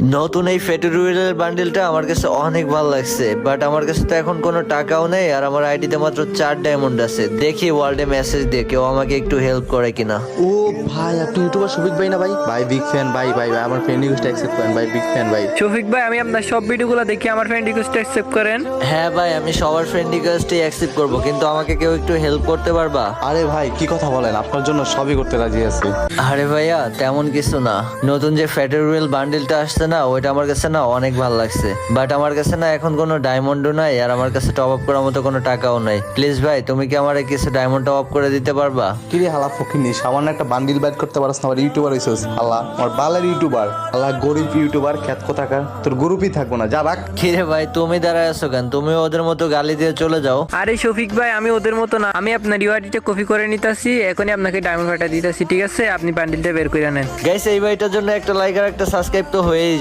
নতুন এই ফেটুরিয়ালের বান্ডিলটা আমার কাছে অনেক ভালো লাগছে, বাট আমার কাছে তো এখন কোনো টাকাও নেই আর আমার আইডিতে মাত্র 4 ডায়মন্ড আছে। দেখি ওয়ার্ল্ডে মেসেজ দিয়ে কেউ আমাকে একটু হেল্প করে কিনা। ও ভাই, আপনি ইউটিউবার শফিক ভাই না ভাই? ভাই বিগ ফ্যান ভাই, ভাই ভাই আমার ফ্রেন্ড রিকোয়েস্ট অ্যাকসেপ্ট করেন ভাই, বিগ ফ্যান ভাই। শফিক ভাই, আমি আপনার সব ভিডিওগুলো দেখি, আমার ফ্রেন্ড রিকোয়েস্ট অ্যাকসেপ্ট করেন। হ্যাঁ ভাই, আমি সবার ফ্রেন্ড রিকোয়েস্টই অ্যাকসেপ্ট করব, কিন্তু আমাকে কেউ একটু হেল্প করতে পারবা? আরে ভাই কি কথা বলেন, আপনার জন্য সবই করতে রাজি আছি। আরে ভাইয়া তেমন কিছু না, নতুন যে ফেটুরিয়াল বান্ডিলটা আসছে না, ওইটা আমার কাছে না অনেক ভালো লাগছে, বাট আমার কাছে না এখন কোনো ডায়মন্ডও নাই আর আমার কাছে টপ আপ করার মতো কোনো টাকাও নাই। প্লিজ ভাই, তুমি কি আমার কিছু ডায়মন্ড টপ আপ করে দিতে পারবা? কিরে হালা ফকিনি, সামান্য একটা বান্ডিল বাইট করতে পারছ না, আমার ইউটিউবার হইছস। আল্লাহ আমার বালের ইউটিউবার, আল্লাহ গরিব ইউটিউবার, খ্যাত কোথাকার, তোর গ্রুপই থাকবো না, যা রাখ। কিরে ভাই, তুমি দাঁড়ায় আছো কেন? তুমিও ওদের মতো গালি দিয়ে চলে যাও। আরে শফিক ভাই, আমি ওদের মতো না, আমি আপনার ইউআইডিটা কপি করে নিতেছি, এখনই আপনাকে ডায়মন্ড ফাটা দিতেছি, ঠিক আছে? আপনি বান্ডিলটা বের করে নেন। গাইস, এই ভাইটার জন্য একটা লাইক আর একটা সাবস্ক্রাইব তো হয়েই